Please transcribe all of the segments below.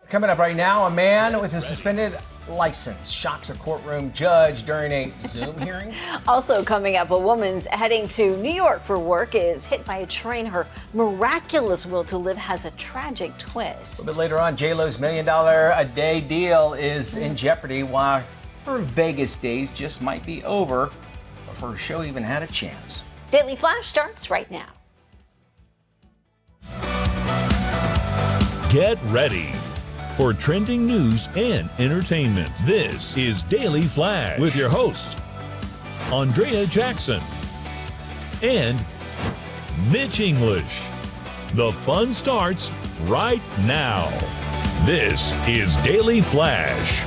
Coming up right now, a man with a suspended license shocks a courtroom judge during a Zoom hearing. Also coming up, a woman's heading to New York for work is hit by a train. Her miraculous will to live has a tragic twist. A little bit later on, J-Lo's $1 million a day deal is in jeopardy while her Vegas days just might be over before her show even had a chance. Daily Flash starts right now. Get ready for trending news and entertainment. This is Daily Flash with your hosts, Andrea Jackson and Mitch English. The fun starts right now. This is Daily Flash.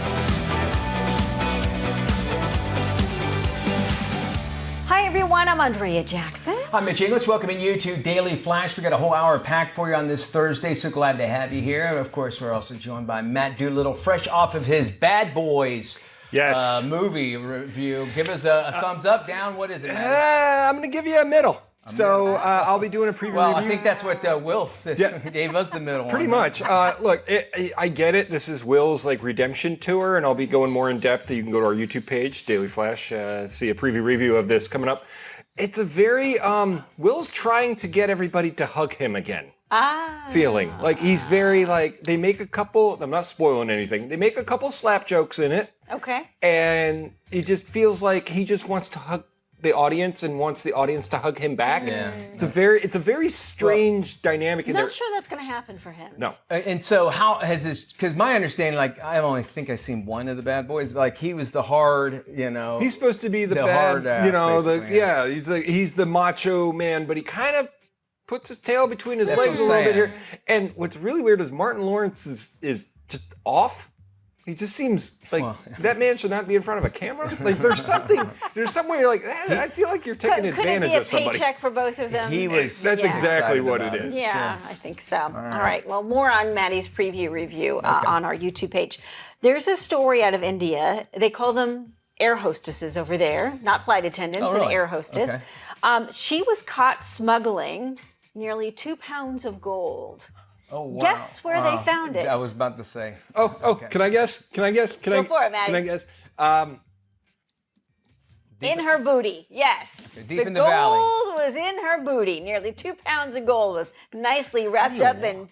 Hi everyone, I'm Andrea Jackson. I'm Mitch English, welcoming you to Daily Flash. We got a whole hour packed for you on this Thursday, so glad to have you here. And of course, we're also joined by Matt Doolittle, fresh off of his Bad Boys movie review. Give us a thumbs up, down. What is it, Matt? I'm going to give you a middle. I'll be doing a preview Well, review. I think that's what Will said. Gave us the middle Pretty one. much. Look, I get it. This is Will's redemption tour, and I'll be going more in depth. You can go to our YouTube page, Daily Flash, see a preview review of this coming up. It's a very Will's trying to get everybody to hug him again. Feeling like he's very they make a couple. I'm not spoiling anything. They make a couple slap jokes in it. Okay. And it just feels like he just wants to hug the audience and wants the audience to hug him back. Yeah. It's a very strange dynamic in there. Not sure that's going to happen for him. No. And so how has this, because my understanding, I only think I've seen one of the Bad Boys, he was the hard, He's supposed to be the hard bad, ass, he's the macho man, but he kind of puts his tail between his That's legs a what I'm little bit saying. here. And what's really weird is Martin Lawrence is just off. He just seems like that man should not be in front of a camera. There's somewhere you're like, I feel like you're taking advantage of Could somebody. it be a paycheck for both of them? That's exactly what it is. Yeah, I think so. All right. Well, more on Maddie's preview review on our YouTube page. There's a story out of India. They call them air hostesses over there, not flight attendants, Oh, really? an air hostess. Okay. She was caught smuggling nearly 2 pounds of gold. Oh, wow. Guess where they found it? I was about to say. Okay. Can I guess? Go for it, Maddie. Can I guess? In her booty, yes. Deep in the valley. Gold was in her booty. Nearly 2 pounds of gold was nicely wrapped up and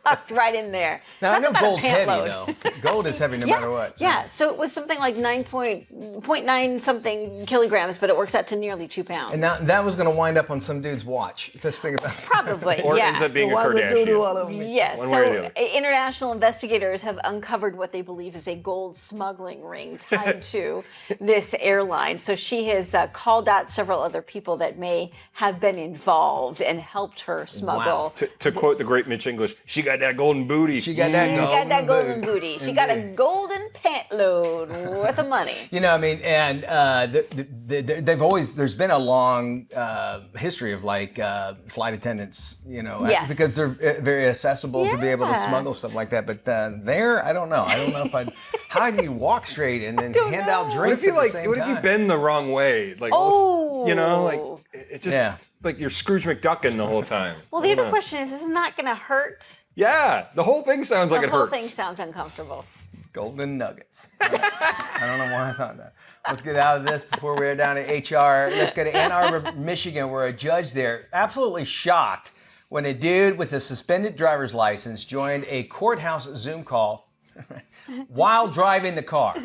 tucked right in there. Now, I Talk know about a gold's pant heavy, load. though. Gold is heavy no matter what. Yeah, so it was something like 9.9 something kilograms, but it works out to nearly 2 pounds. And that was going to wind up on some dude's watch. Just think about that. Probably, Or it yeah. ends up being a Kardashian. Yes, One way or the so other. international investigators have uncovered what they believe is a gold smuggling ring tied to this airline. So she has called out several other people that may have been involved and helped her smuggle. To quote the great Mitch English, she got that golden booty. She got that She gold. got that golden booty. She got a golden pant load worth of money. There's been a long history of flight attendants, Yes. because they're very accessible to be able to Yeah. smuggle stuff like that. But I don't know. I don't know if how do you walk straight and then hand out What drinks if you at the same What if time? you bend the wrong way? It's just like you're Scrooge McDucking the whole time. Well, the other question is, isn't that going to hurt? Yeah, the whole thing sounds like The it whole hurts. thing sounds uncomfortable. Golden nuggets. I don't know why I thought that. Let's get out of this before we're down to HR. Let's go to Ann Arbor, Michigan, where a judge there absolutely shocked when a dude with a suspended driver's license joined a courthouse Zoom call while driving the car.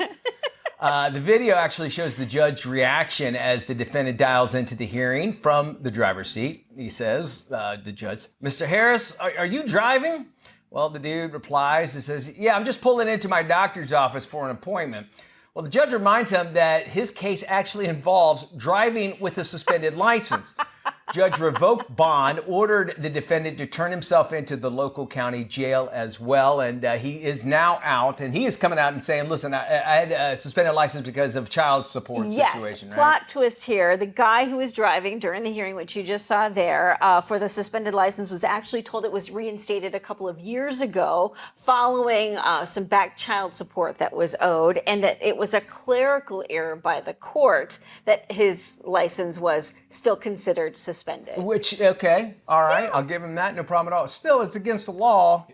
The video actually shows the judge's reaction as the defendant dials into the hearing from the driver's seat. He says, the judge, "Mr. Harris, are you driving?" Well, the dude replies and says, "Yeah, I'm just pulling into my doctor's office for an appointment." Well, the judge reminds him that his case actually involves driving with a suspended license. Judge revoked bond, ordered the defendant to turn himself into the local county jail as well, and he is now out. And he is coming out and saying, "Listen, I had a suspended license because of child support situation." Yes, right? plot twist here. The guy who was driving during the hearing, which you just saw there, for the suspended license was actually told it was reinstated a couple of years ago following some back child support that was owed, and that it was a clerical error by the court that his license was still considered suspended. Which, okay, all right, I'll give him that, no problem at all. Still, it's against the law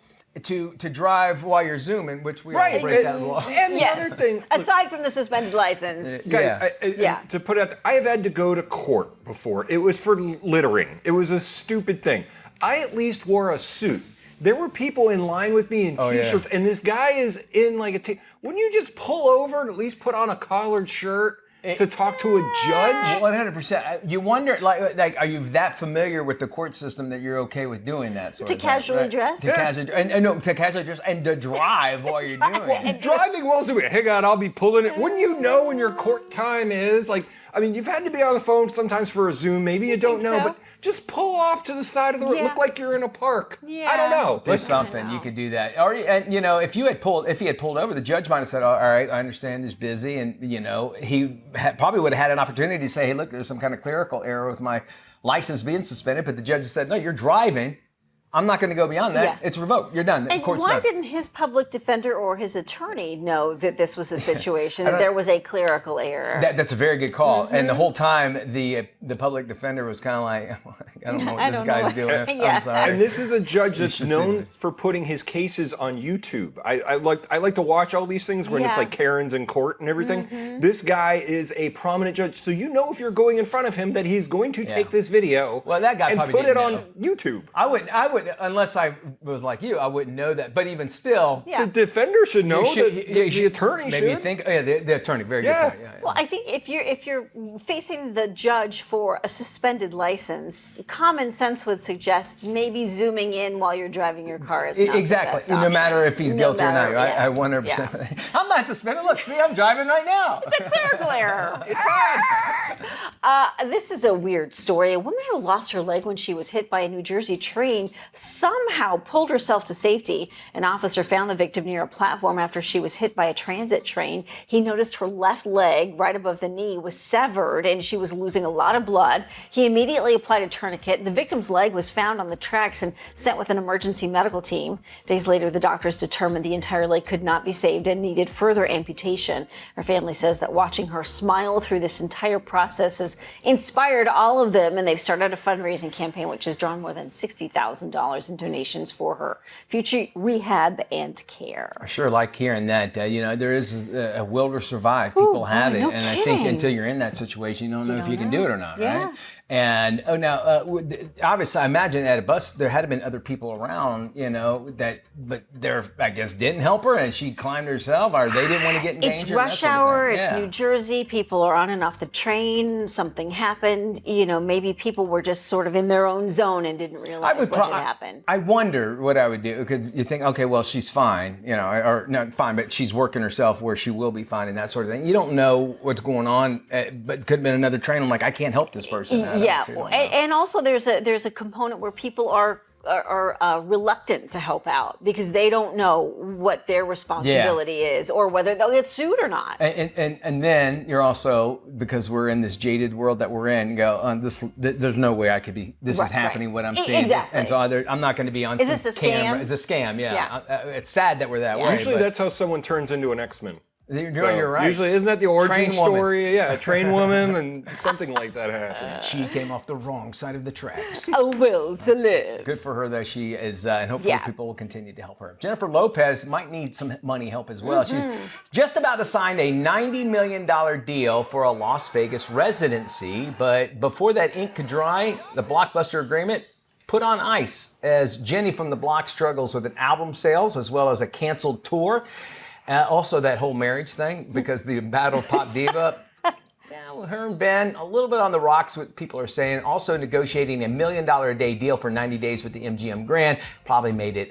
to drive while you're zooming, which we all Right. break that law. And the other thing, look, Aside from the suspended license. Yeah. Yeah. To put it out there, I have had to go to court before. It was for littering. It was a stupid thing. I at least wore a suit. There were people in line with me in t-shirts, and this guy is in like wouldn't you just pull over and at least put on a collared shirt to talk to a judge? 100%. You wonder, like, are you that familiar with the court system that you're okay with doing that sort To of thing? casually dress? To casually, to casually dress and to drive while you're doing it. Driving while doing, hey God, I'll be pulling it. Wouldn't you know when your court time is? Like, I mean, you've had to be on the phone sometimes for a Zoom. Maybe you don't know, so? but just pull off to the side of the road. Yeah. Look like you're in a park. Yeah. I don't know. Do something. You could do that. Or, and if he had pulled over, the judge might have said, all right, I understand he's busy. And, he probably would have had an opportunity to say, hey, look, there's some kind of clerical error with my license being suspended. But the judge said, no, you're driving. I'm not going to go beyond that. Yeah. It's revoked. You're done. And why didn't his public defender or his attorney know that this was a situation, that there was a clerical error? That's a very good call. And the whole time, the public defender was kind of like, I don't know what this guy's doing. Yeah. I'm sorry. And this is a judge that's should known see for putting his cases on YouTube. I like to watch all these things when it's Yeah. like Karen's in court and everything. This guy is a prominent judge, so if you're going in front of him that he's going to take this video Well, that guy and probably put it didn't on know. YouTube. I would, unless I was like you, I wouldn't know that. But even still, Yeah. The defender should know. you The attorney maybe should. you think, the attorney, very Yeah. good point. Yeah. Well, I think if you're facing the judge for a suspended license, common sense would suggest maybe zooming in while you're driving your car is not the Exactly. best No option. matter if he's No guilty or not. matter- I yeah. 100%. I'm not suspended. Look, see, I'm driving right now. It's a clerical error. It's fine. This is a weird story. A woman who lost her leg when she was hit by a New Jersey train somehow pulled herself to safety. An officer found the victim near a platform after she was hit by a transit train. He noticed her left leg right above the knee was severed and she was losing a lot of blood. He immediately applied a tourniquet. The victim's leg was found on the tracks and sent with an emergency medical team. Days later, the doctors determined the entire leg could not be saved and needed further amputation. Her family says that watching her smile through this entire process has inspired all of them, and they've started a fundraising campaign which has drawn more than $60,000 in donations for her future rehab and care. I sure like hearing that. There is a will to survive. People have boy, it. no And I think kidding. until you're in that situation, you don't know if you can do it or not, Yeah. right? And obviously, I imagine at a bus, there had been other people around, but there, I guess, didn't help her and she climbed herself, or they didn't want to get in danger. It's that rush sort of hour, thing. it's Yeah. New Jersey, people are on and off the train, something happened, maybe people were just sort of in their own zone and didn't realize what had happened. I wonder what I would do, because you think, okay, well, she's fine, or not fine, but she's working herself where she will be fine and that sort of thing. You don't know what's going on, but it could have been another train. I'm like, I can't help this person. Yeah, and also there's a component where people are reluctant to help out because they don't know what their responsibility is or whether they'll get sued or not. And then you're also, because we're in this jaded world that we're in, there's no way I could be, this is happening, what I'm seeing. Exactly. And so I'm not going to be on Is some this a camera. scam? It's a scam, yeah. Yeah. It's sad that we're that way. Usually but that's how someone turns into an X-Men. you're right. Usually, isn't that the origin Train story? woman. Yeah, a train woman and something like that happened. She came off the wrong side of the tracks. A will to live. Good for her, though. She is, and hopefully Yeah. people will continue to help her. Jennifer Lopez might need some money help as well. She's just about to sign a $90 million deal for a Las Vegas residency, but before that ink could dry, the blockbuster agreement put on ice as Jenny from the Block struggles with an album sales as well as a canceled tour. Also, that whole marriage thing, because the battle pop diva. Well, her and Ben, a little bit on the rocks, what people are saying. Also negotiating $1 million a day deal for 90 days with the MGM Grand probably made it,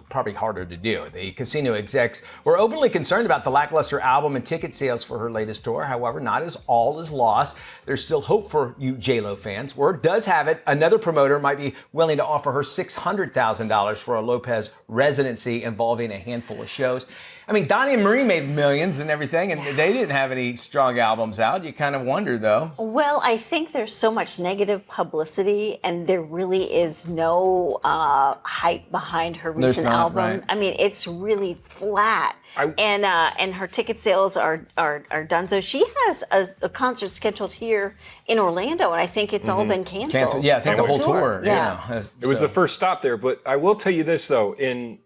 probably harder to do. The casino execs were openly concerned about the lackluster album and ticket sales for her latest tour. However, not as all is lost. There's still hope for you J-Lo fans. Word does have it, another promoter might be willing to offer her $600,000 for a Lopez residency involving a handful of shows. I mean, Donnie and Marie made millions and everything, and they didn't have any strong albums out. You kind of wonder, though. Well, I think there's so much negative publicity, and there really is no hype behind her recent not, album. right. I mean, it's really flat. and her ticket sales are done. So she has a concert scheduled here in Orlando, and I think it's all been canceled. Yeah, I think the whole tour. It was the first stop there, but I will tell you this though: in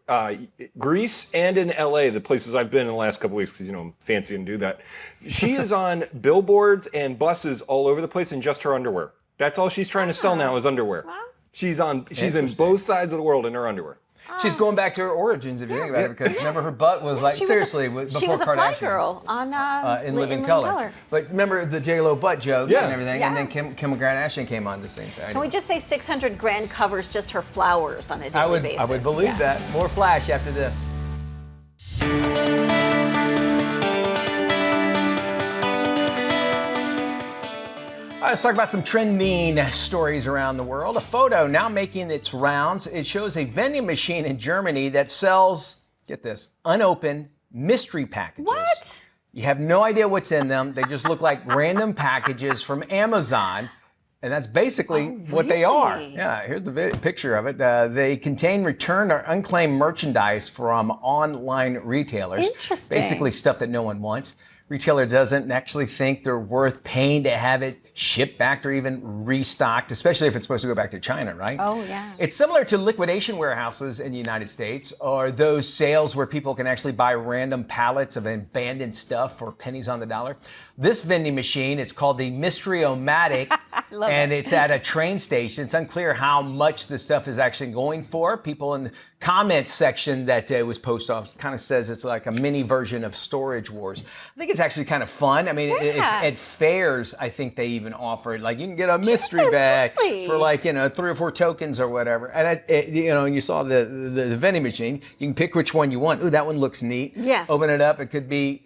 Greece and in LA, the places I've been in the last couple weeks, because I'm fancy and do that. She is on billboards and buses all over the place in just her underwear. That's all she's trying to sell now is underwear. Wow. She's in both sides of the world in her underwear. She's going back to her origins, if you think about it, because remember her butt was like, seriously, before Kardashian. She was a fly girl on in Living Color. But remember the J-Lo butt jokes and everything, and then Kim Kardashian came on the same side. Can we just say 600 grand covers just her flowers on a daily basis? I would believe that. More Flash after this. Let's talk about some trending stories around the world. A photo now making its rounds. It shows a vending machine in Germany that sells, get this, unopened mystery packages. What? You have no idea what's in them. They just look like random packages from Amazon. And that's basically what they are. Yeah, here's the picture of it. They contain returned or unclaimed merchandise from online retailers. Interesting. Basically stuff that no one wants. Retailer doesn't actually think they're worth paying to have it shipped back or even restocked, especially if it's supposed to go back to China, right? Oh, yeah. It's similar to liquidation warehouses in the United States, or those sales where people can actually buy random pallets of abandoned stuff for pennies on the dollar. This vending machine is called the Mystery-O-Matic, and it's at a train station. It's unclear how much the stuff is actually going for. People in the comments section that was posted off kind of says it's like a mini version of Storage Wars. I think it's actually kind of fun. I mean, at fairs, I think they even offer it. Like you can get a mystery bag for like, 3 or 4 tokens or whatever. And you saw the vending machine. You can pick which one you want. Ooh, that one looks neat. Yeah. Open it up. It could be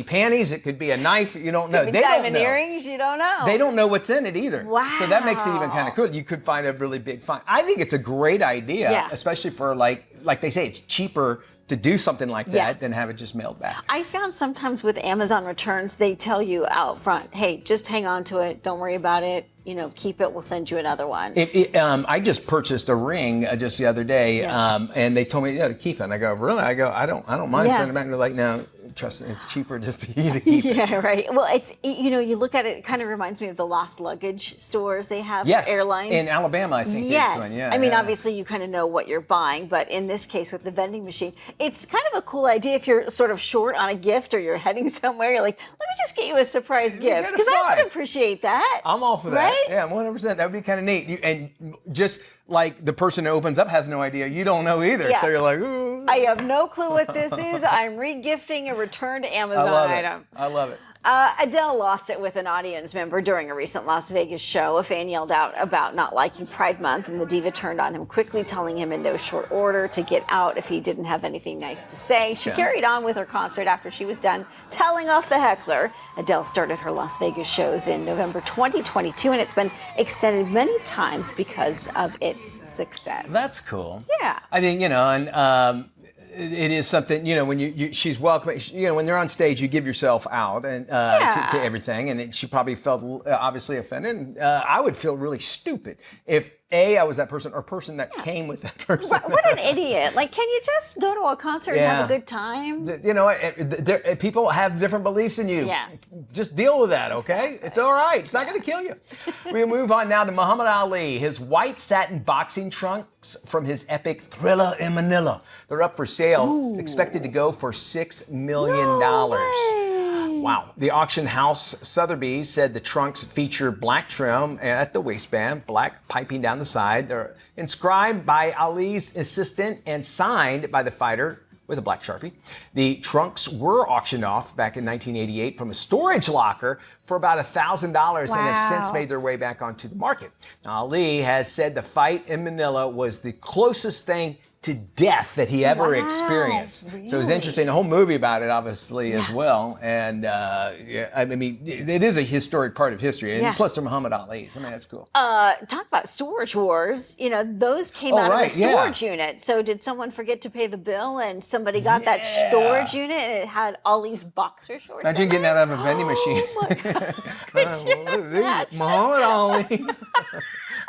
panties. It could be a knife. You don't know. They diamond earrings. You don't know. They don't know what's in it either. Wow. So that makes it even kind of cool. You could find a really big find. I think it's a great idea, especially for like they say, it's cheaper to do something like that than have it just mailed back. I found sometimes with Amazon returns, they tell you out front, hey, just hang on to it. Don't worry about it. Keep it. We'll send you another one. I just purchased a ring just the other day, and they told me to keep it. And I go, really? I go, I don't mind sending it back. And they're like, no, trust me, it's cheaper just to keep it. Yeah, right. Well, it's you look at it. It kind of reminds me of the lost luggage stores they have for airlines in Alabama. I think. Yes. One. Yeah. I mean, obviously, you kind of know what you're buying, but in this case, with the vending machine, it's kind of a cool idea if you're sort of short on a gift or you're heading somewhere. You're like, let me just get you a surprise gift because I would appreciate that. I'm all for that. Right? Yeah, 100%. That would be kind of neat. And just like the person who opens up has no idea, you don't know either. Yeah. So you're like, ooh. I have no clue what this is. I'm re-gifting a returned Amazon item. I love it. Adele lost it with an audience member during a recent Las Vegas show. A fan yelled out about not liking Pride Month, and the diva turned on him quickly, telling him in no short order to get out if he didn't have anything nice to say. She carried on with her concert after she was done telling off the heckler. Adele started her Las Vegas shows in November 2022, and it's been extended many times because of its success. That's cool. Yeah. I mean, and it is something, when she's welcome, when they're on stage, you give yourself out and to everything. And she probably felt obviously offended. And, I would feel really stupid if I was that person or person that came with that person. What an idiot. Like, can you just go to a concert and have a good time? People have different beliefs than you. Yeah. Just deal with that, okay? Exactly. It's all right. It's not going to kill you. We move on now to Muhammad Ali. His white satin boxing trunks from his epic Thriller in Manila. They're up for sale, expected to go for $6 million. Wow. The auction house Sotheby's said the trunks feature black trim at the waistband, black piping down the side. They're inscribed by Ali's assistant and signed by the fighter with a black Sharpie. The trunks were auctioned off back in 1988 from a storage locker for about $1,000 and have since made their way back onto the market. Now, Ali has said the fight in Manila was the closest thing to death that he ever experienced. Really? So it was interesting. A whole movie about it, obviously, as well. And I mean, it is a historic part of history. And plus, they're Muhammad Ali's. I mean, that's cool. Talk about Storage Wars. Those came out of the storage unit. So did someone forget to pay the bill and somebody got that storage unit and it had Ali's boxer shorts? Imagine getting that out of a vending machine. Oh my God. Muhammad Ali.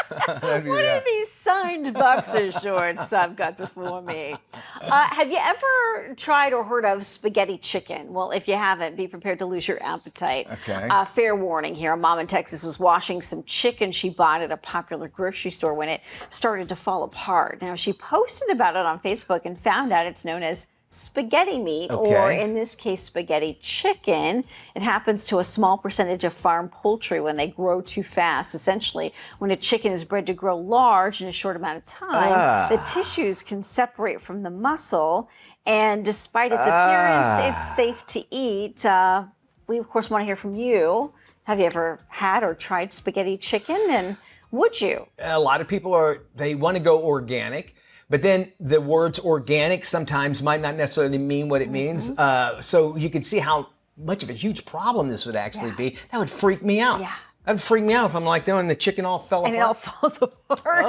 What are these signed boxer shorts I've got before me? Have you ever tried or heard of spaghetti chicken? Well, if you haven't, be prepared to lose your appetite. Okay. Fair warning here. A mom in Texas was washing some chicken she bought at a popular grocery store when it started to fall apart. Now, she posted about it on Facebook and found out it's known as spaghetti meat, or in this case, spaghetti chicken. It happens to a small percentage of farm poultry when they grow too fast. Essentially, when a chicken is bred to grow large in a short amount of time, the tissues can separate from the muscle, and despite its appearance, it's safe to eat. We, of course, want to hear from you. Have you ever had or tried spaghetti chicken, and would you? A lot of people they want to go organic. But then the words organic sometimes might not necessarily mean what it means. So you can see how much of a huge problem this would actually be. That would freak me out. Yeah. That would freak me out if I'm like there and the chicken all fell apart. And it all falls apart.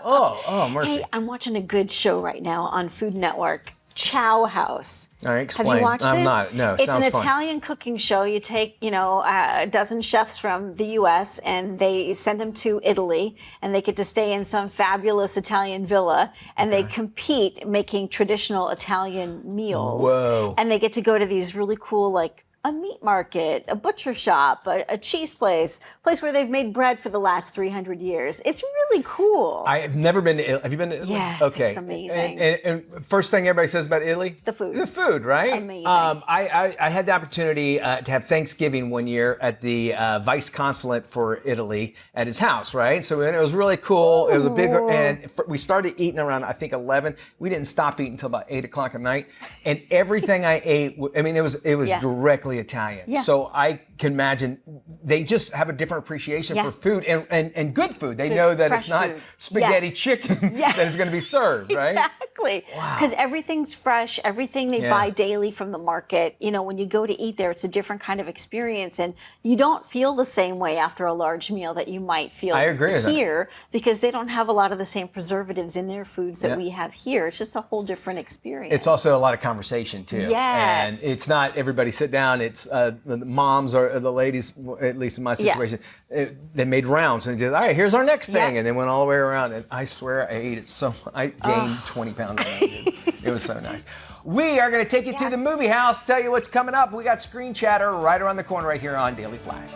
Oh, mercy. Hey, I'm watching a good show right now on Food Network, Chow House. All right, explain. Have you watched this? I'm not. No, it's sounds an fun. Italian cooking show. You take, a dozen chefs from the U.S. and they send them to Italy, and they get to stay in some fabulous Italian villa, and they compete making traditional Italian meals. Whoa. And they get to go to these really cool, like, a meat market, a butcher shop, a cheese place where they've made bread for the last 300 years. It's really cool. I have never been to Italy. Have you been to Italy? Yes, okay. it's amazing. And first thing everybody says about Italy? The food. The food, right? Amazing. I had the opportunity to have Thanksgiving one year at the vice consulate for Italy at his house, right? So it was really cool. It was a big, and we started eating around, I think, 11. We didn't stop eating until about 8 o'clock at night. And everything I ate, it was directly Italian. Yeah. So I can imagine they just have a different appreciation for food and good food. They know that it's not food. spaghetti chicken that is going to be served, right? Exactly. Because everything's fresh, everything they buy daily from the market. When you go to eat there, it's a different kind of experience, and you don't feel the same way after a large meal that you might feel here because they don't have a lot of the same preservatives in their foods that we have here. It's just a whole different experience. It's also a lot of conversation too. Yes. And it's not everybody sit down. It's the moms or the ladies, at least in my situation, they made rounds and just, all right, here's our next thing. And then went all the way around. And I swear I ate it so, I gained 20 pounds. It was so nice. We are going to take you to the movie house, tell you what's coming up. We got Screen Chatter right around the corner right here on Daily Flash.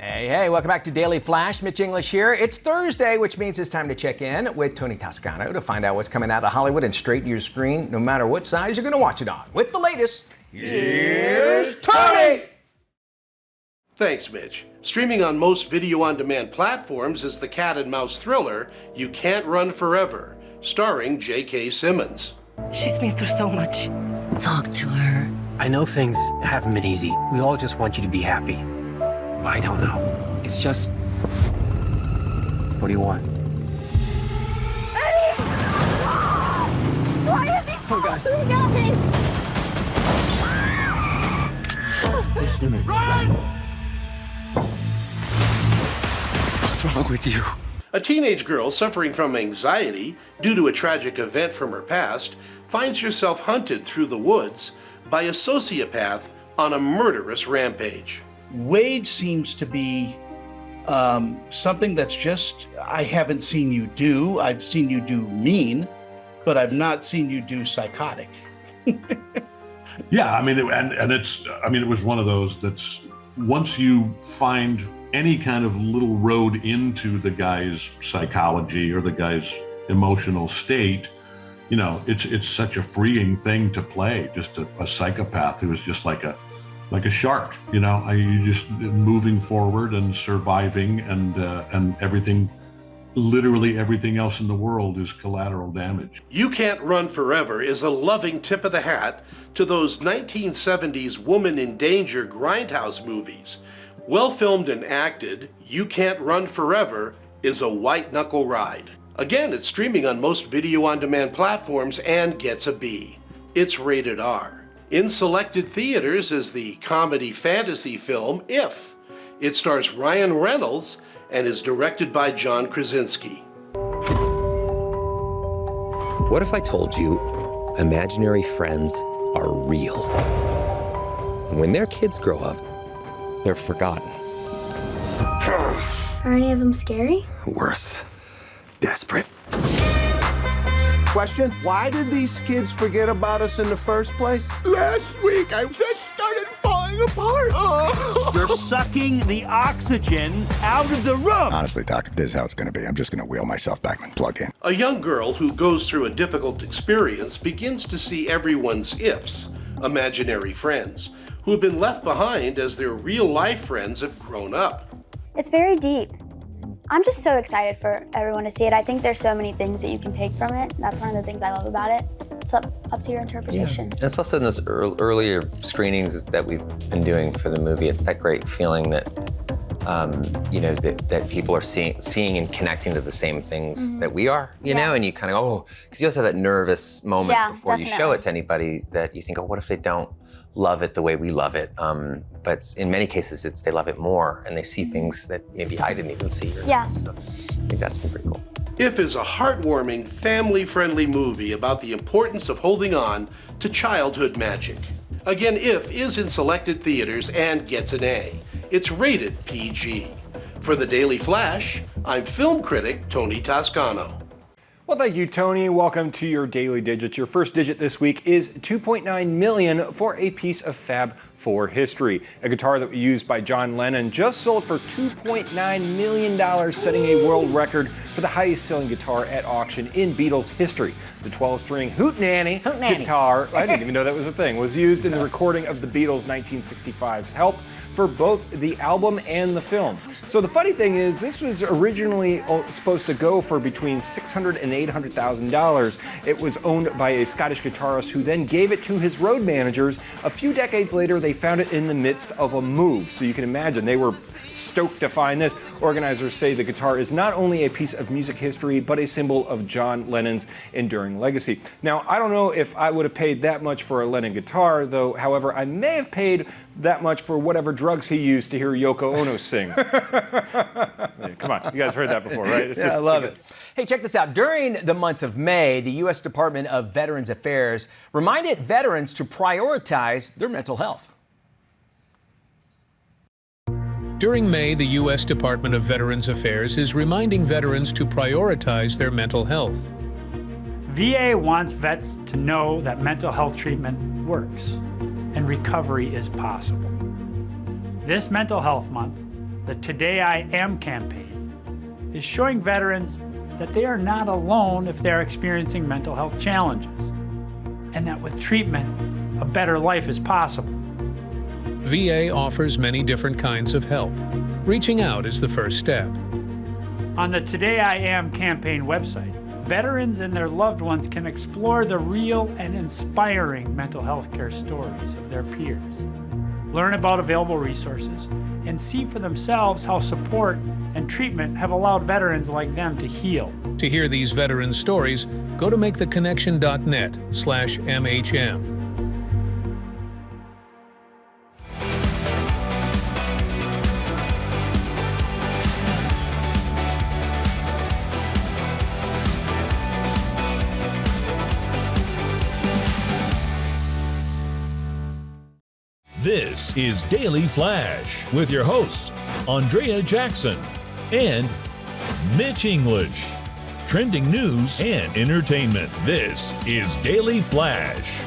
Hey, welcome back to Daily Flash. Mitch English here. It's Thursday, which means it's time to check in with Tony Toscano to find out what's coming out of Hollywood and straight to your screen, no matter what size you're going to watch it on. With the latest, here's Tony! Thanks, Mitch. Streaming on most video-on-demand platforms is the cat and mouse thriller, You Can't Run Forever, starring J.K. Simmons. She's been through so much. Talk to her. I know things haven't been easy. We all just want you to be happy. I don't know. It's just... What do you want? Eddie! Why is he following me? Run! What's wrong with you? A teenage girl suffering from anxiety due to a tragic event from her past finds herself hunted through the woods by a sociopath on a murderous rampage. Wade seems to be something that's just, I haven't seen you do. I've seen you do mean, but I've not seen you do psychotic. Yeah, I mean, it was one of those that's, once you find any kind of little road into the guy's psychology or the guy's emotional state, it's such a freeing thing to play, just a psychopath who is just like a shark, you just moving forward and surviving, and everything, literally everything else in the world is collateral damage. You Can't Run Forever is a loving tip of the hat to those 1970s woman in danger grindhouse movies. Well filmed and acted, You Can't Run Forever is a white-knuckle ride. Again, it's streaming on most video-on-demand platforms and gets a B. It's rated R. In selected theaters is the comedy fantasy film If. It stars Ryan Reynolds and is directed by John Krasinski. What if I told you imaginary friends are real? And when their kids grow up, they're forgotten. Are any of them scary? Worse, desperate. Question, why did these kids forget about us in the first place? Last week, I just started falling apart. Oh. You're sucking the oxygen out of the room. Honestly, Doc, if this is how it's going to be, I'm just going to wheel myself back and plug in. A young girl who goes through a difficult experience begins to see everyone's ifs, imaginary friends, who have been left behind as their real-life friends have grown up. It's very deep. I'm just so excited for everyone to see it. I think there's so many things that you can take from it. That's one of the things I love about it. It's up to your interpretation. And it's also in those earlier screenings that we've been doing for the movie. It's that great feeling that, that people are seeing and connecting to the same things that we are, you know? And you kind of, because you also have that nervous moment before you show it to anybody that you think, what if they don't love it the way we love it? But in many cases, they love it more, and they see things that maybe I didn't even see. So I think that's been pretty cool. If is a heartwarming, family-friendly movie about the importance of holding on to childhood magic. Again, If is in selected theaters and gets an A. It's rated PG. For the Daily Flash, I'm film critic Tony Toscano. Well, thank you, Tony. Welcome to your Daily Digits. Your first digit this week is 2.9 million for a piece of Fab 4 history. A guitar that was used by John Lennon just sold for $2.9 million, setting a world record for the highest selling guitar at auction in Beatles history. The 12-string Hootenanny guitar, I didn't even know that was a thing, was used in the recording of the Beatles' 1965's Help for both the album and the film. So the funny thing is, this was originally supposed to go for between $600,000 and $800,000. It was owned by a Scottish guitarist who then gave it to his road managers. A few decades later, they found it in the midst of a move. So you can imagine they were stoked to find this. Organizers say the guitar is not only a piece of music history, but a symbol of John Lennon's enduring legacy. Now, I don't know if I would have paid that much for a Lennon guitar, though, however, I may have paid that much for whatever drugs he used to hear Yoko Ono sing. Yeah, come on, you guys heard that before, right? I love it. Hey, check this out. During the month of May, the U.S. Department of Veterans Affairs reminded veterans to prioritize their mental health. During May, the U.S. Department of Veterans Affairs is reminding veterans to prioritize their mental health. VA wants vets to know that mental health treatment works and recovery is possible. This Mental Health Month, the Today I Am campaign, is showing veterans that they are not alone if they're experiencing mental health challenges, and that with treatment, a better life is possible. VA offers many different kinds of help. Reaching out is the first step. On the Today I Am campaign website, veterans and their loved ones can explore the real and inspiring mental health care stories of their peers, learn about available resources, and see for themselves how support and treatment have allowed veterans like them to heal. To hear these veteran stories, go to maketheconnection.net/MHM. This is Daily Flash with your hosts, Andrea Jackson and Mitch English. Trending news and entertainment. This is Daily Flash.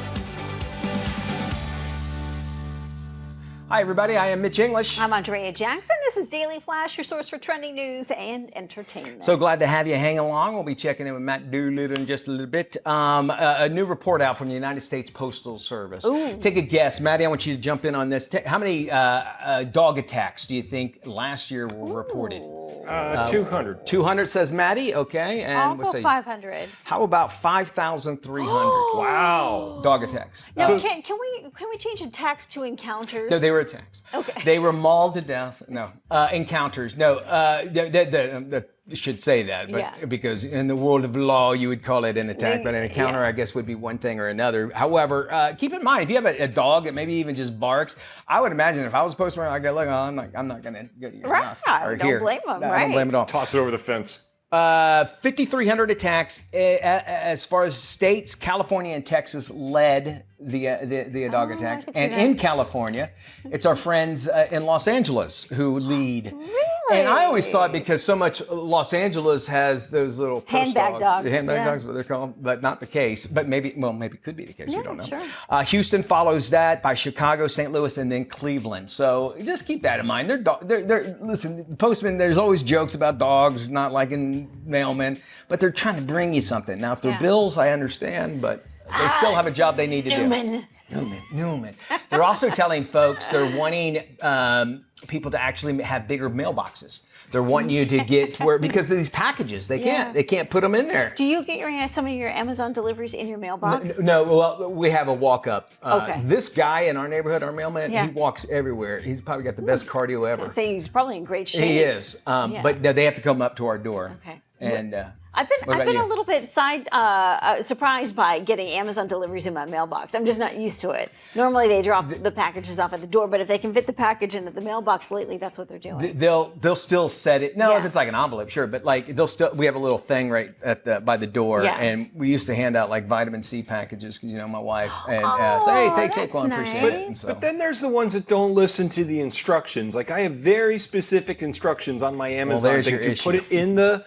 Hi, everybody. I am Mitch English. I'm Andrea Jackson. This is Daily Flash, your source for trending news and entertainment. So glad to have you hang along. We'll be checking in with Matt Doolittle in just a little bit. A new report out from the United States Postal Service. Ooh. Take a guess. Maddie, I want you to jump in on this. How many dog attacks do you think last year were reported? 200. 200 says Maddie. Okay. And I'll what's go that? 500. How about 5,300? Wow. Dog attacks. Now, can we change attacks to encounters? No, they were attacks. Okay. They were mauled to death. No. Encounters. No. Should say that, but because in the world of law, you would call it an attack, but an encounter, I guess, would be one thing or another. However, keep in mind, if you have a dog that maybe even just barks, I would imagine if I was a postman, I'd go, look, I'm not going to go to your house. Right. Don't blame them, I don't blame it at all. Toss it over the fence. 5,300 attacks. As far as states, California and Texas led the dog attacks. And in California, it's our friends in Los Angeles who lead. Really? And I always thought because so much Los Angeles has those little purse handbag dogs. handbag dogs, what they're called, but not the case. But maybe it could be the case. Yeah, we don't know. sure. Houston follows that by Chicago, St. Louis, and then Cleveland. So just keep that in mind. Listen, postmen. There's always jokes about dogs not liking mailmen, but they're trying to bring you something. Now, if they're bills, I understand, but they still have a job they need to do. Newman. They're also telling folks they're wanting people to actually have bigger mailboxes. They're wanting you to get to where, because of these packages, they can't put them in there. Do you get some of your Amazon deliveries in your mailbox? No, well, we have a walk-up. Okay. This guy in our neighborhood, our mailman, he walks everywhere. He's probably got the best cardio ever. So he's probably in great shape. He is, but they have to come up to our door. Okay. And I've been a little bit surprised by getting Amazon deliveries in my mailbox. I'm just not used to it. Normally they drop the packages off at the door, but if they can fit the package into the mailbox lately, that's what they're doing. They'll still set it. No, if it's like an envelope, sure, but like we have a little thing right by the door, and we used to hand out like vitamin C packages because my wife and say, hey, take one, appreciate it. But then there's the ones that don't listen to the instructions. Like I have very specific instructions on my Amazon thing to put it in the.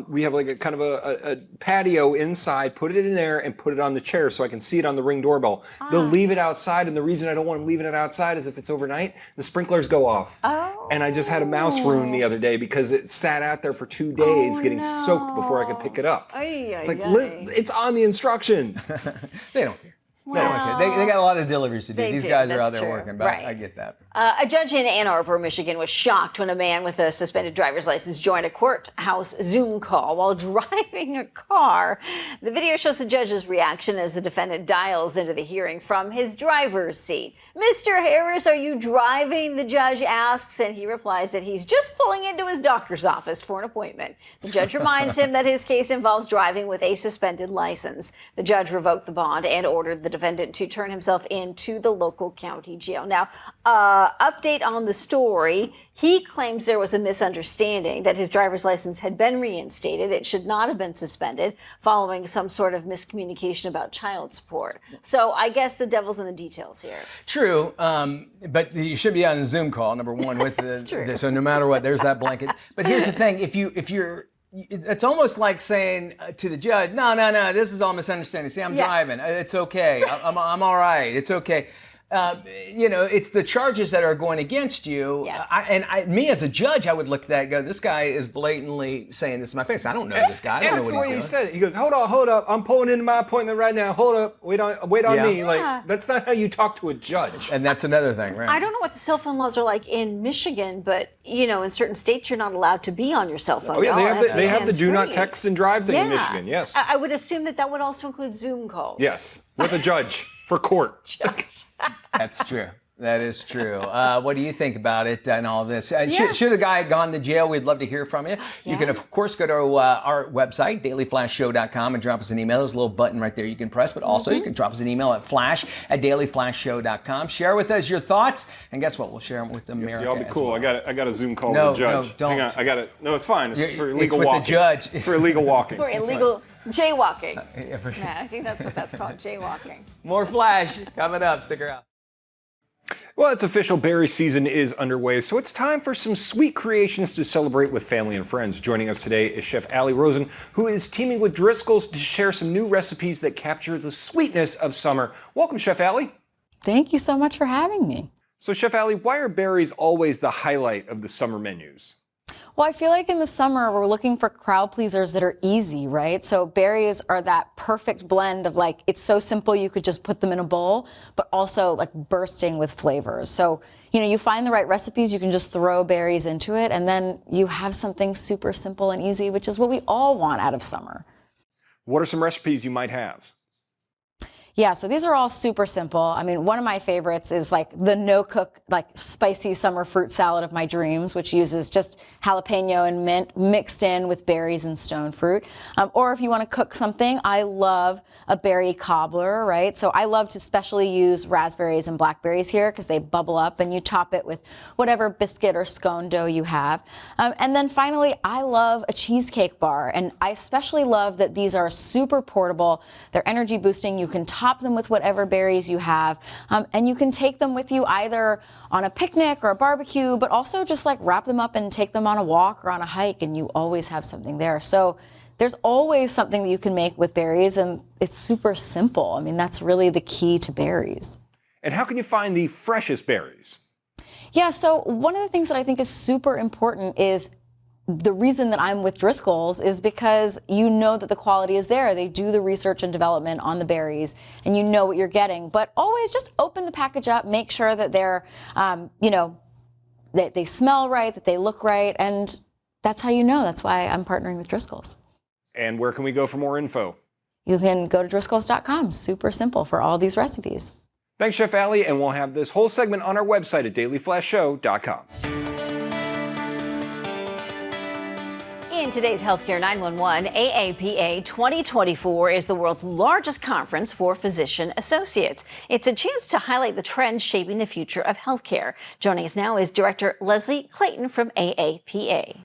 We have like a kind of a patio inside, put it in there and put it on the chair so I can see it on the Ring doorbell. They'll leave it outside, and the reason I don't want them leaving it outside is if it's overnight, the sprinklers go off. Oh. And I just had a mouse ruin the other day because it sat out there for 2 days getting soaked before I could pick it up. It's like, it's on the instructions. They don't care. Well, they got a lot of deliveries to do. These guys are out there true. working, but I get that. A judge in Ann Arbor, Michigan, was shocked when a man with a suspended driver's license joined a courthouse Zoom call while driving a car. The video shows the judge's reaction as the defendant dials into the hearing from his driver's seat. Mr. Harris, are you driving? The judge asks, and he replies that he's just pulling into his doctor's office for an appointment. The judge reminds him that his case involves driving with a suspended license. The judge revoked the bond and ordered the defendant to turn himself in to the local county jail. Now, update on the story. He claims there was a misunderstanding that his driver's license had been reinstated. It should not have been suspended following some sort of miscommunication about child support. So I guess the devil's in the details here. True, but you should be on a Zoom call, number one, with the so no matter what, there's that blanket. But here's the thing, if you're it's almost like saying to the judge, no, this is all misunderstanding. See, I'm driving. It's okay. I'm all right. It's okay. It's the charges that are going against you. Yeah. Me as a judge, I would look at that and go, this guy is blatantly saying this in my face. I don't know this guy. I don't know what he's doing. He said it. He goes, hold up. I'm pulling into my appointment right now. Hold up. Wait on me. Yeah. Like, that's not how you talk to a judge. And that's another thing, right? I don't know what the cell phone laws are like in Michigan, but, in certain states, you're not allowed to be on your cell phone. Oh, yeah. They have the do not text and drive thing in Michigan. Yes. I would assume that would also include Zoom calls. Yes. With a judge for court. That's true. That is true. What do you think about it and all this? Should a guy gone to jail? We'd love to hear from you. You can, of course, go to our website, dailyflashshow.com, and drop us an email. There's a little button right there you can press, but also you can drop us an email at flash@dailyflashshow.com. Share with us your thoughts, and guess what? We'll share them with America. Y'all be cool. Well. I got a Zoom call with the judge. No, don't. Hang on. I got it. No, it's fine. It's for illegal with walking. The judge. For illegal walking. For illegal jaywalking. I think that's what that's called, jaywalking. More Flash coming up. Stick around. Well, it's official. Berry season is underway, so it's time for some sweet creations to celebrate with family and friends. Joining us today is Chef Allie Rosen, who is teaming with Driscoll's to share some new recipes that capture the sweetness of summer. Welcome, Chef Allie. Thank you so much for having me. So, Chef Allie, why are berries always the highlight of the summer menus? Well, I feel like in the summer, we're looking for crowd pleasers that are easy, right? So berries are that perfect blend of it's so simple you could just put them in a bowl, but also bursting with flavors. So, you find the right recipes, you can just throw berries into it, and then you have something super simple and easy, which is what we all want out of summer. What are some recipes you might have? Yeah, so these are all super simple. I mean, one of my favorites is like the no-cook, like spicy summer fruit salad of my dreams, which uses just jalapeno and mint mixed in with berries and stone fruit. Or if you want to cook something, I love a berry cobbler, right? So I love to specially use raspberries and blackberries here because they bubble up, and you top it with whatever biscuit or scone dough you have. And then finally, I love a cheesecake bar, and I especially love that these are super portable. They're energy boosting. You can top them with whatever berries you have, and you can take them with you either on a picnic or a barbecue, but also just like wrap them up and take them on a walk or on a hike, and you always have something there. So there's always something that you can make with berries, and it's super simple. I mean, that's really the key to berries. And how can you find the freshest berries? Yeah, so one of the things that I think is super important is the reason that I'm with Driscoll's is because you know that the quality is there. They do the research and development on the berries, and you know what you're getting. But always just open the package up, make sure that they're, that they smell right, that they look right, and that's how you know. That's why I'm partnering with Driscoll's. And where can we go for more info? You can go to Driscoll's.com. Super simple for all these recipes. Thanks, Chef Allie, and we'll have this whole segment on our website at dailyflashshow.com. In today's Healthcare 911, AAPA 2024 is the world's largest conference for physician associates. It's a chance to highlight the trends shaping the future of healthcare. Joining us now is Director Leslie Clayton from AAPA.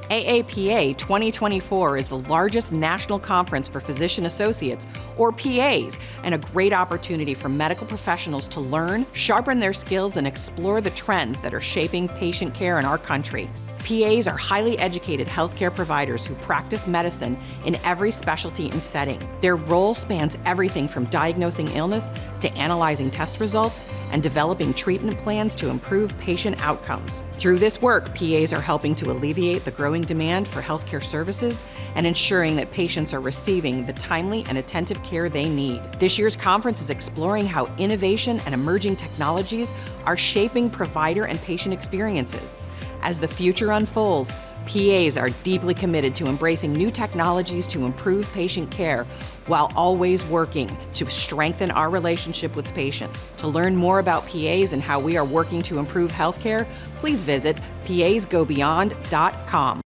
AAPA 2024 is the largest national conference for physician associates, or PAs, and a great opportunity for medical professionals to learn, sharpen their skills, and explore the trends that are shaping patient care in our country. PAs are highly educated healthcare providers who practice medicine in every specialty and setting. Their role spans everything from diagnosing illness to analyzing test results and developing treatment plans to improve patient outcomes. Through this work, PAs are helping to alleviate the growing demand for healthcare services and ensuring that patients are receiving the timely and attentive care they need. This year's conference is exploring how innovation and emerging technologies are shaping provider and patient experiences. As the future unfolds, PAs are deeply committed to embracing new technologies to improve patient care while always working to strengthen our relationship with patients. To learn more about PAs and how we are working to improve healthcare, please visit pasgobeyond.com.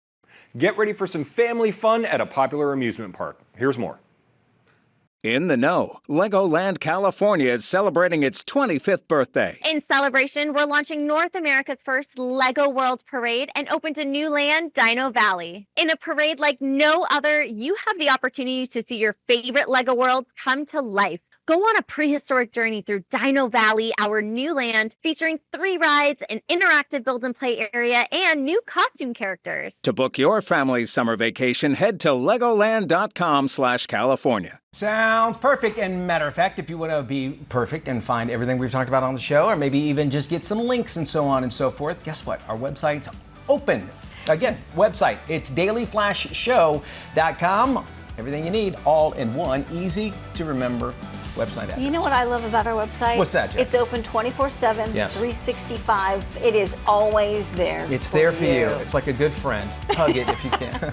Get ready for some family fun at a popular amusement park. Here's more. In the know, Legoland California is celebrating its 25th birthday. In celebration, we're launching North America's first Lego World Parade and opened a new land, Dino Valley. In a parade like no other, you have the opportunity to see your favorite Lego worlds come to life. Go on a prehistoric journey through Dino Valley, our new land, featuring 3 rides, an interactive build and play area, and new costume characters. To book your family's summer vacation, head to legoland.com/California. Sounds perfect. And matter of fact, if you want to be perfect and find everything we've talked about on the show, or maybe even just get some links and so on and so forth, guess what? Our website's open. Again, website, it's dailyflashshow.com. Everything you need, all in one, easy to remember website address. You know what I love about our website? What's that, Jack? It's open 24/7, Yes. 365. It is always there. It's there for you. It's like a good friend. Hug it if you can.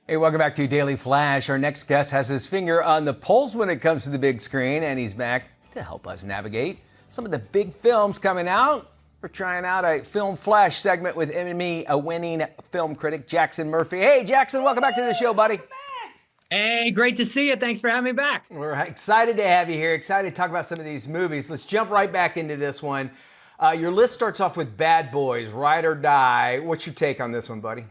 Hey, welcome back to Daily Flash. Our next guest has his finger on the pulse when it comes to the big screen, and he's back to help us navigate some of the big films coming out. We're trying out a Film Flash segment with Emmy-winning film critic Jackson Murphy. Hey, Jackson, welcome back to the show, buddy. Hey, great to see you. Thanks for having me back. We're excited to have you here. Excited to talk about some of these movies. Let's jump right back into this one. Your list starts off with Bad Boys, Ride or Die. What's your take on this one, buddy?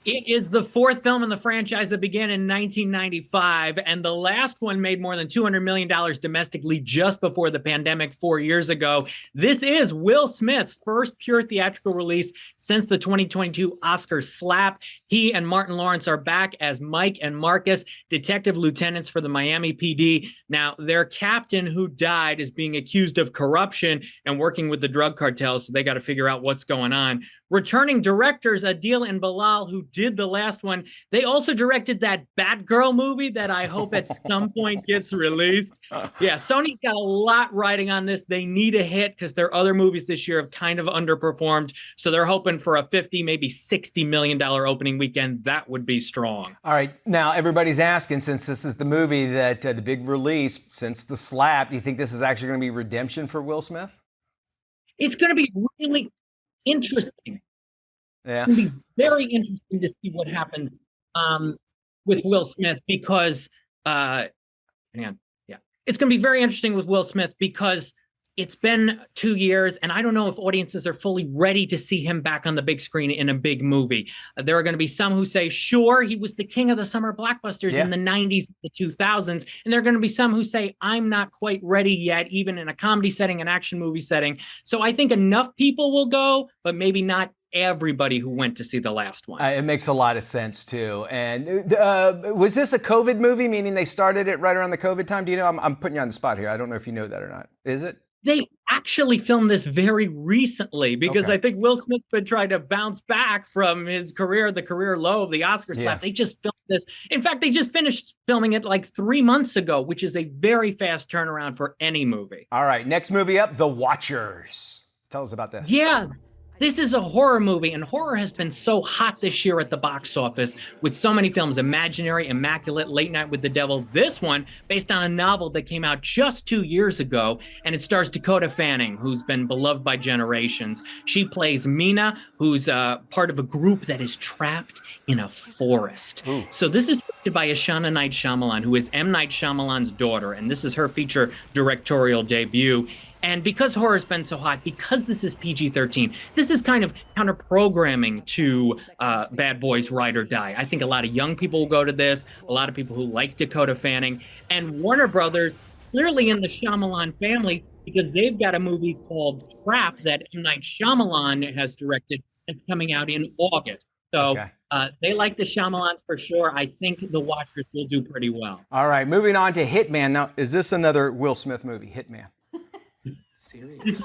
It is the 4th film in the franchise that began in 1995, and the last one made more than $200 million domestically just before the pandemic 4 years ago. This is Will Smith's first pure theatrical release since the 2022 Oscar slap. He and Martin Lawrence are back as Mike and Marcus, detective lieutenants for the Miami PD. Now, their captain who died is being accused of corruption and working with the drug cartels, so they got to figure out what's going on. returning directors Adil and Bilal, who did the last one. They also directed that Batgirl movie that I hope at some point gets released. Yeah, Sony's got a lot riding on this. They need a hit because their other movies this year have kind of underperformed. So they're hoping for a $50, maybe $60 million opening weekend. That would be strong. All right, now everybody's asking, since this is the movie that the big release since the slap, do you think this is actually going to be redemption for Will Smith? It's going to be really interesting. Yeah. It's going to be very interesting to see what happens with Will Smith because, it's going to be very interesting with Will Smith because it's been 2 years, and I don't know if audiences are fully ready to see him back on the big screen in a big movie. There are going to be some who say, sure, he was the king of the summer blockbusters in the 90s, the 2000s. And there are going to be some who say, I'm not quite ready yet, even in a comedy setting, an action movie setting. So I think enough people will go, but maybe not everybody who went to see the last one. It makes a lot of sense, too. And was this a COVID movie, meaning they started it right around the COVID time? Do you know? I'm putting you on the spot here. I don't know if you know that or not. Is it? They actually filmed this very recently because I think Will Smith's been trying to bounce back from his career, the career low of the Oscar slap. They just filmed this. In fact, they just finished filming it like 3 months ago, which is a very fast turnaround for any movie. All right, next movie up, The Watchers. Tell us about this. Yeah. This is a horror movie, and horror has been so hot this year at the box office with so many films, Imaginary, Immaculate, Late Night with the Devil. This one, based on a novel that came out just 2 years ago, and it stars Dakota Fanning, who's been beloved by generations. She plays Mina, who's part of a group that is trapped in a forest. Ooh. So this is directed by Ashana Night Shyamalan, who is M. Night Shyamalan's daughter, and this is her feature directorial debut. And because horror's been so hot, because this is PG-13, this is kind of counter-programming to Bad Boys Ride or Die. I think a lot of young people will go to this, a lot of people who like Dakota Fanning, and Warner Brothers, clearly in the Shyamalan family, because they've got a movie called Trap that M. Night Shyamalan has directed that's coming out in August. So they like the Shyamalans for sure. I think The Watchers will do pretty well. All right, moving on to Hitman. Now, is this another Will Smith movie, Hitman? This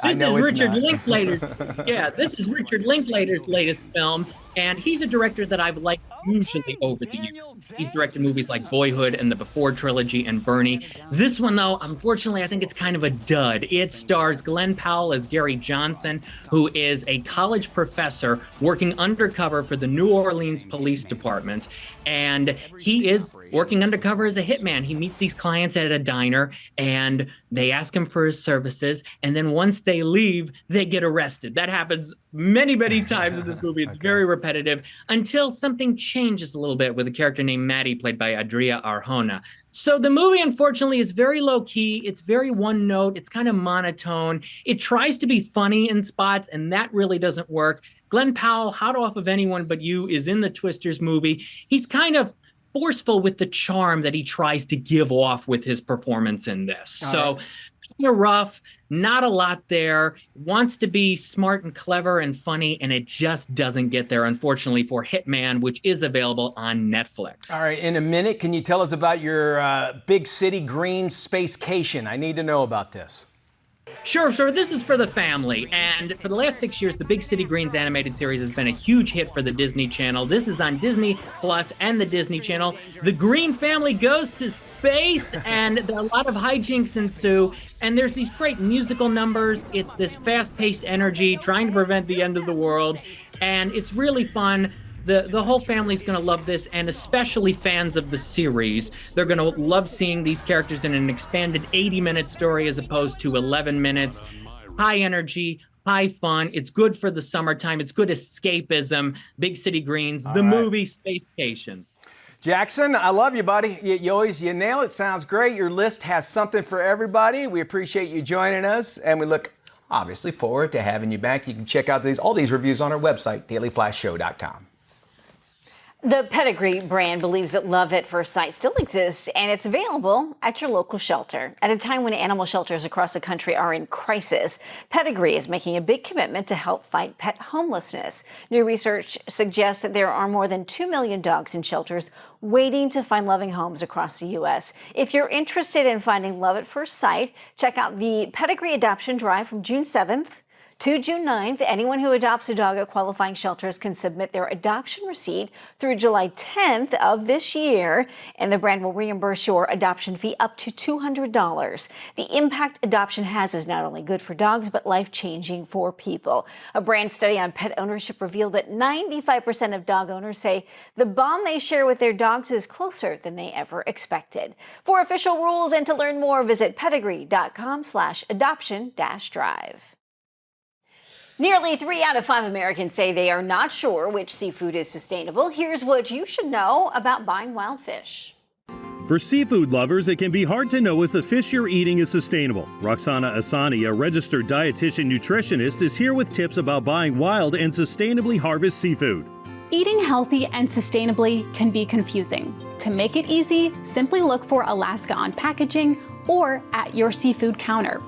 is Richard Linklater's. Yeah, this is Richard Linklater's latest film, and he's a director that I've liked usually over the years. He's directed movies like Boyhood and the Before trilogy and Bernie. This one, though, unfortunately, I think it's kind of a dud. It stars Glenn Powell as Gary Johnson, who is a college professor working undercover for the New Orleans Police Department, and he is working undercover as a hitman. He meets these clients at a diner, and they ask him for his services, and then once they leave, they get arrested. That happens many, many times in this movie. It's very repetitive until something changes a little bit with a character named Maddie, played by Adria Arjona. So the movie, unfortunately, is very low-key. It's very one-note. It's kind of monotone. It tries to be funny in spots, and that really doesn't work. Glenn Powell, hot off of Anyone But You, is in the Twisters movie. He's kind of forceful with the charm that he tries to give off with his performance in this. So kind of rough, not a lot there, wants to be smart and clever and funny, and it just doesn't get there, unfortunately, for Hitman, which is available on Netflix. All right, in a minute, can you tell us about your Big City Green Spacecation? I need to know about this. Sure. This is for the family. And for the last 6 years, the Big City Greens animated series has been a huge hit for the Disney Channel. This is on Disney Plus and the Disney Channel. The Green family goes to space, and there are a lot of hijinks ensue. And there's these great musical numbers. It's this fast-paced energy trying to prevent the end of the world. And it's really fun. The whole family's going to love this, and especially fans of the series. They're going to love seeing these characters in an expanded 80-minute story as opposed to 11 minutes. High energy, high fun. It's good for the summertime. It's good escapism. Big City Greens, the movie Spacecation. Jackson, I love you, buddy. You nail it. Sounds great. Your list has something for everybody. We appreciate you joining us, and we look obviously forward to having you back. You can check out all these reviews on our website, dailyflashshow.com. The Pedigree brand believes that love at first sight still exists, and it's available at your local shelter. At a time when animal shelters across the country are in crisis, Pedigree is making a big commitment to help fight pet homelessness. New research suggests that there are more than 2 million dogs in shelters waiting to find loving homes across the U.S. If you're interested in finding love at first sight, check out the Pedigree Adoption Drive from June 7th To June 9th, anyone who adopts a dog at qualifying shelters can submit their adoption receipt through July 10th of this year, and the brand will reimburse your adoption fee up to $200. The impact adoption has is not only good for dogs, but life-changing for people. A brand study on pet ownership revealed that 95% of dog owners say the bond they share with their dogs is closer than they ever expected. For official rules and to learn more, visit pedigree.com/adoption-drive. Nearly 3 out of 5 Americans say they are not sure which seafood is sustainable. Here's what you should know about buying wild fish. For seafood lovers, it can be hard to know if the fish you're eating is sustainable. Roxana Asani, a registered dietitian nutritionist, is here with tips about buying wild and sustainably harvested seafood. Eating healthy and sustainably can be confusing. To make it easy, simply look for Alaska on packaging or at your seafood counter.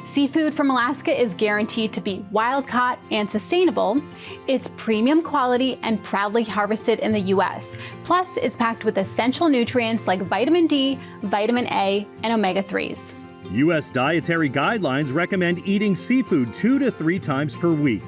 Seafood from Alaska is guaranteed to be wild-caught and sustainable. It's premium quality and proudly harvested in the U.S. Plus, it's packed with essential nutrients like vitamin D, vitamin A, and omega-3s. U.S. dietary guidelines recommend eating seafood 2 to 3 times per week.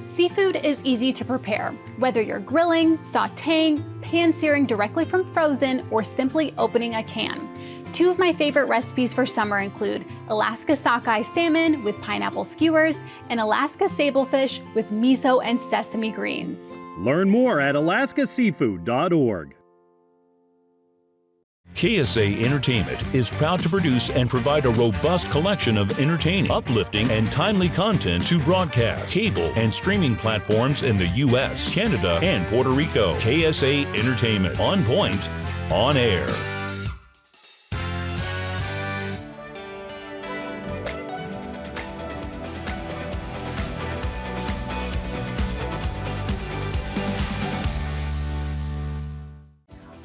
Seafood is easy to prepare, whether you're grilling, sautéing, pan-searing directly from frozen, or simply opening a can. 2 of my favorite recipes for summer include Alaska sockeye salmon with pineapple skewers and Alaska sablefish with miso and sesame greens. Learn more at alaskaseafood.org. KSA Entertainment is proud to produce and provide a robust collection of entertaining, uplifting, and timely content to broadcast, cable, and streaming platforms in the U.S., Canada, and Puerto Rico. KSA Entertainment. On point, on air.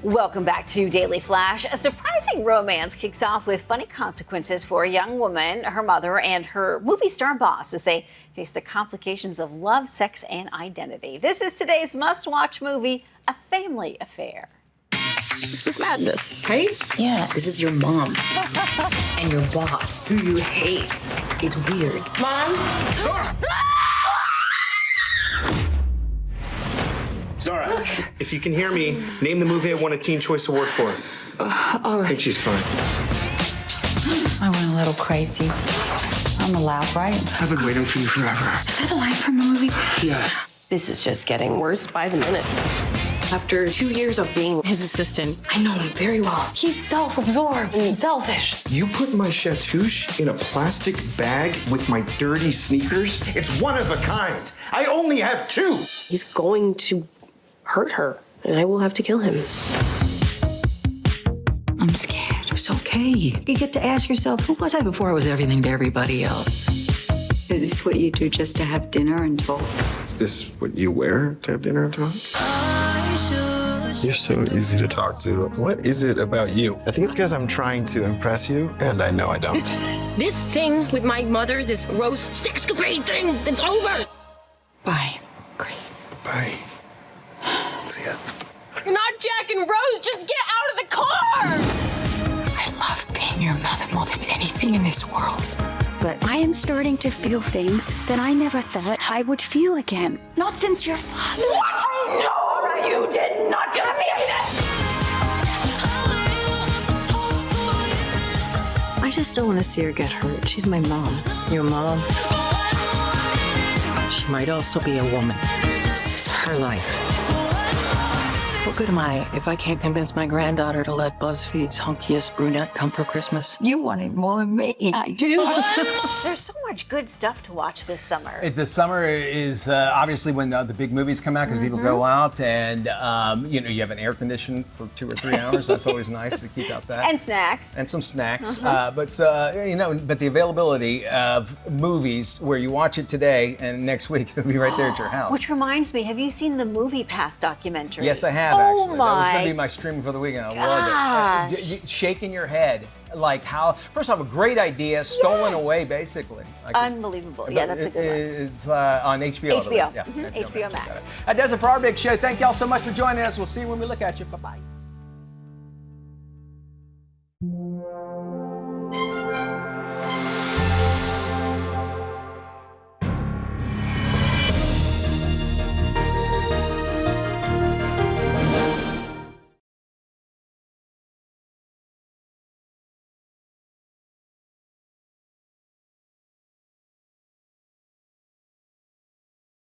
Welcome back to Daily Flash. A surprising romance kicks off with funny consequences for a young woman, her mother, and her movie star boss as they face the complications of love, sex, and identity. This is today's must-watch movie, A Family Affair. This is madness, right? Yeah, this is your mom and your boss, who you hate. It's weird. Mom? Zara, if you can hear me, name the movie I won a Teen Choice Award for. All right. I think she's fine. I went a little crazy. I'm allowed, right? I've been waiting for you forever. Is that a line from a movie? Yeah. This is just getting worse by the minute. After 2 years of being his assistant, I know him very well. He's self-absorbed and selfish. You put my chatouche in a plastic bag with my dirty sneakers? It's one of a kind. I only have 2. He's going to hurt her, and I will have to kill him. I'm scared. It's okay. You get to ask yourself, who was I before I was everything to everybody else? Is this what you do just to have dinner and talk? Is this what you wear to have dinner and talk? You're so easy to talk to. What is it about you? I think it's because I'm trying to impress you, and I know I don't. This thing with my mother, this gross sexcapade thing, it's over! Bye, Chris. Bye. See ya. You're not Jack and Rose, just get out of the car! I love being your mother more than anything in this world. But I am starting to feel things that I never thought I would feel again. Not since your father. What? No, you did not give me that! I just don't want to see her get hurt. She's my mom. Your mom? She might also be a woman. It's her life. What good am I if I can't convince my granddaughter to let BuzzFeed's hunkiest brunette come for Christmas? You want it more than me. I do. There's so much good stuff to watch this summer. The summer is obviously when the big movies come out because people go out and you have an air condition for 2 or 3 hours. That's always nice to keep out that. And snacks. And some snacks. But the availability of movies where you watch it today and next week it'll be right there at your house. Which reminds me, have you seen the Movie Pass documentary? Yes, I have. Oh actually. my That was going to be my stream for the weekend. I loved it. Shaking your head. Like how, first off, a great idea, stolen away, basically. Unbelievable. Yeah, that's a good one. It's on HBO. HBO. Yeah, HBO Max. That does it for our big show. Thank y'all so much for joining us. We'll see you when we look at you. Bye-bye.